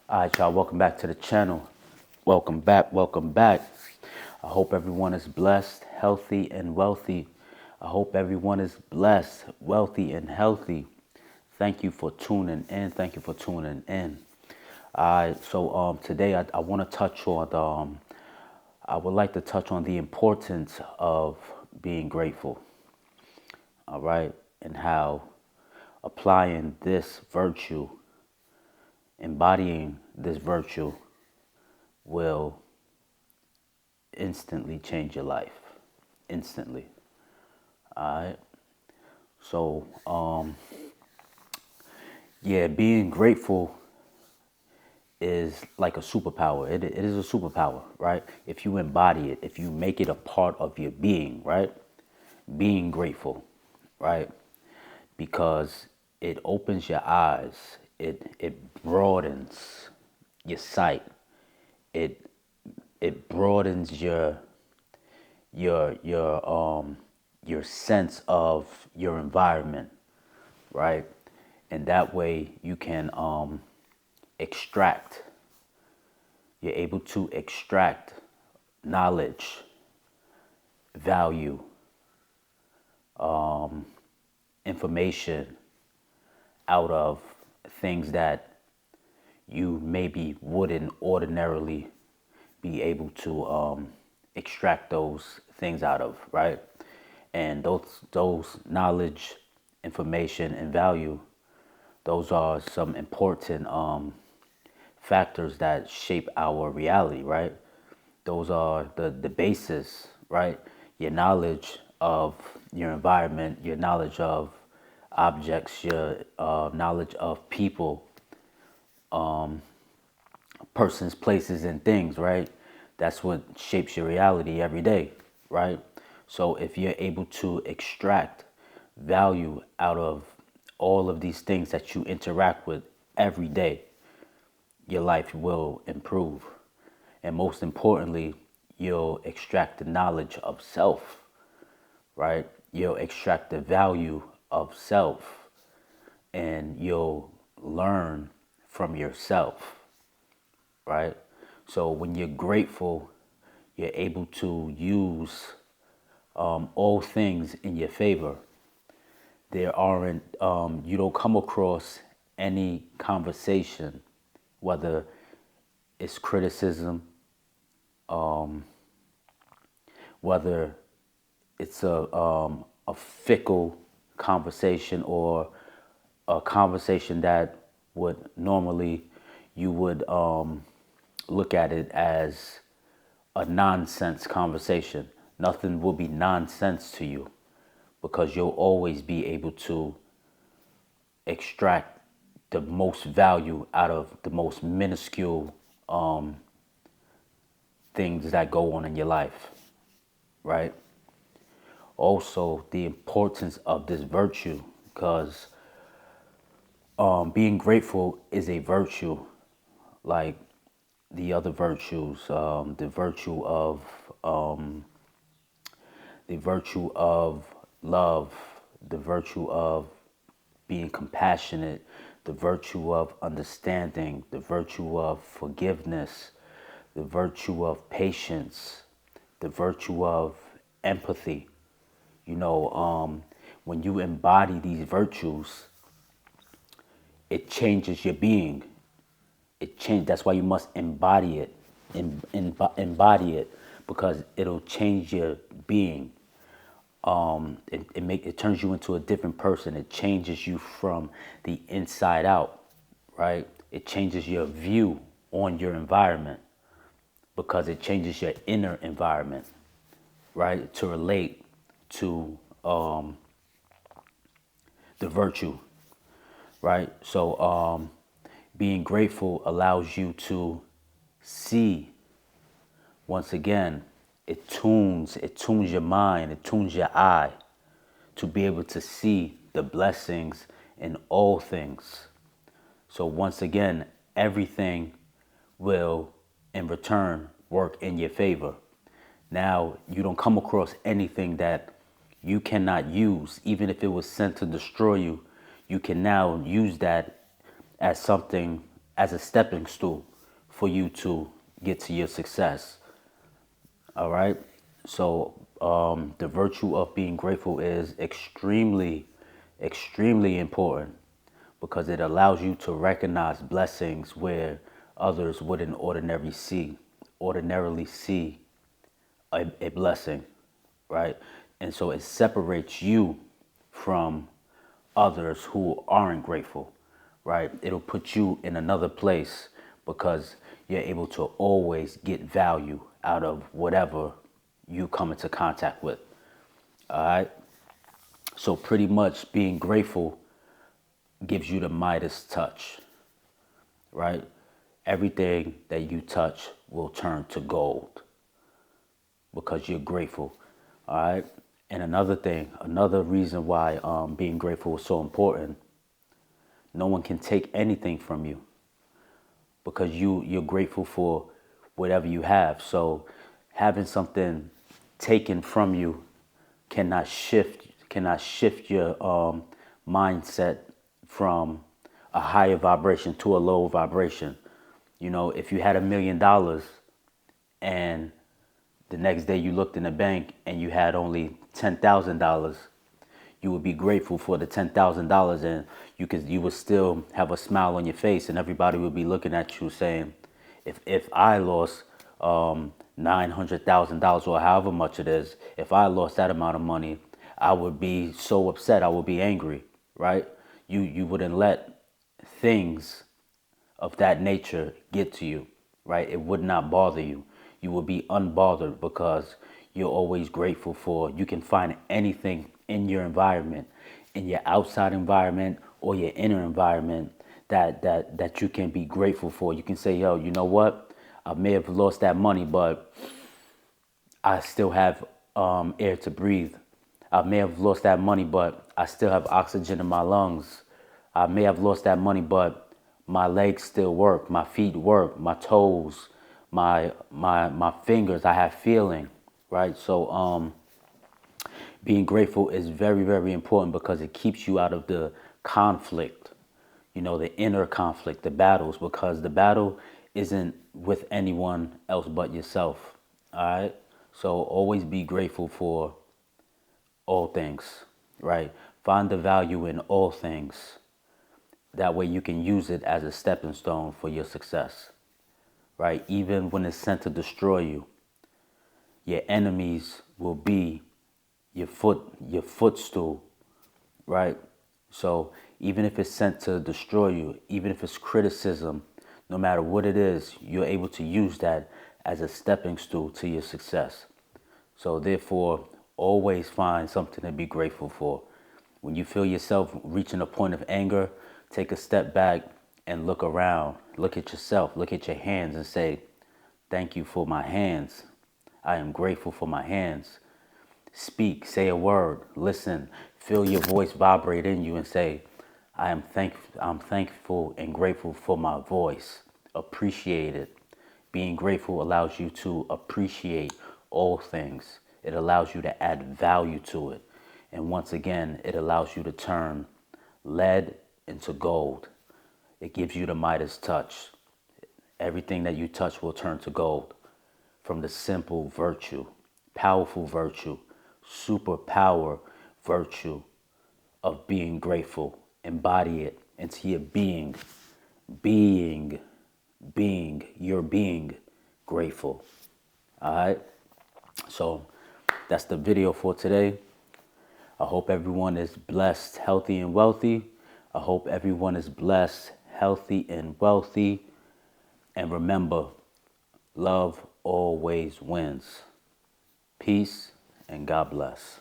All right, y'all, welcome back to the channel. Welcome back, welcome back. I hope everyone is blessed, healthy, and wealthy. I hope everyone is blessed, wealthy, and healthy. Thank you for tuning in. Thank you for tuning in. All right, so today I want to touch on I would like to touch on the importance of being grateful. All right, and how applying this virtue, embodying this virtue, will instantly change your life. Instantly. All right. So, yeah, being grateful is like a superpower. It is a superpower, right? If you embody it, if you make it a part of your being, right? Being grateful, right? Because it opens your eyes. It broadens your sight. It it broadens your sense of your environment, right? And that way you can extract. You're able to extract knowledge, value, information out of things that you maybe wouldn't ordinarily be able to extract those things out of, right? And those knowledge, information, and value, those are some important factors that shape our reality, right? Those are the basis, right? Your knowledge of your environment, your knowledge of objects, your knowledge of people, persons, places, and things, right? That's what shapes your reality every day, right? So if you're able to extract value out of all of these things that you interact with every day, your life will improve. And most importantly, you'll extract the knowledge of self, right? You'll extract the value of self and you'll learn from yourself, right? So when you're grateful, you're able to use all things in your favor. There aren't, you don't come across any conversation, whether it's criticism, whether it's a fickle conversation or a conversation that would normally you would look at it as a nonsense conversation. Nothing will be nonsense to you because you'll always be able to extract the most value out of the most minuscule things that go on in your life, right? Also, the importance of this virtue, because being grateful is a virtue like the other virtues, the virtue of love, the virtue of being compassionate, the virtue of understanding, the virtue of forgiveness, the virtue of patience, the virtue of empathy. You know, when you embody these virtues, it changes your being. It change. That's why you must embody it, embody it, because it'll change your being. It turns you into a different person. It changes you from the inside out, right? It changes your view on your environment because it changes your inner environment, right? To relate to the virtue, right? So being grateful allows you to see. Once again, it tunes your mind, it tunes your eye to be able to see the blessings in all things. So once again, everything will in return work in your favor. Now, you don't come across anything that you cannot use, even if it was sent to destroy you. You can now use that as something as a stepping stool for you to get to your success. All right. So the virtue of being grateful is extremely, extremely important because it allows you to recognize blessings where others wouldn't ordinarily see a blessing, right? And so it separates you from others who aren't grateful, right? It'll put you in another place because you're able to always get value out of whatever you come into contact with. All right. So pretty much being grateful gives you the Midas touch, right? Everything that you touch will turn to gold because you're grateful. All right. And another reason why being grateful is so important, no one can take anything from you because you're grateful for whatever you have. So having something taken from you cannot shift your mindset from a higher vibration to a lower vibration. You know, if you had $1,000,000 and the next day you looked in the bank and you had only $10,000, you would be grateful for the $10,000, and you would still have a smile on your face, and everybody would be looking at you saying, if I lost $900,000 or however much it is, if I lost that amount of money, I would be so upset. I would be angry, right? You wouldn't let things of that nature get to you, right? It would not bother you. You will be unbothered because you're always grateful for, you can find anything in your environment, in your outside environment or your inner environment that you can be grateful for. You can say, yo, you know what? I may have lost that money, but I still have air to breathe. I may have lost that money, but I still have oxygen in my lungs. I may have lost that money, but my legs still work, my feet work, my toes, my fingers, I have feeling, right? So being grateful is very, very important because it keeps you out of the conflict, you know, the inner conflict, the battles, because the battle isn't with anyone else but yourself. All right. So always be grateful for all things, right? Find the value in all things. That way you can use it as a stepping stone for your success, right? Even when it's sent to destroy you, your enemies will be your footstool, right? So even if it's sent to destroy you, even if it's criticism, no matter what it is, you're able to use that as a stepping stool to your success. So therefore, always find something to be grateful for. When you feel yourself reaching a point of anger, take a step back and look around. Look at yourself, look at your hands and say, thank you for my hands. I am grateful for my hands. Speak, say a word, listen, feel your voice vibrate in you and say, I'm thankful and grateful for my voice. Appreciate it. Being grateful allows you to appreciate all things. It allows you to add value to it. And once again, it allows you to turn lead into gold. It gives you the Midas touch. Everything that you touch will turn to gold from the simple virtue, powerful virtue, superpower virtue of being grateful. Embody it into your being, you're being grateful. All right. So that's the video for today. I hope everyone is blessed, healthy, and wealthy. I hope everyone is blessed, healthy, and wealthy. And remember, love always wins. Peace and God bless.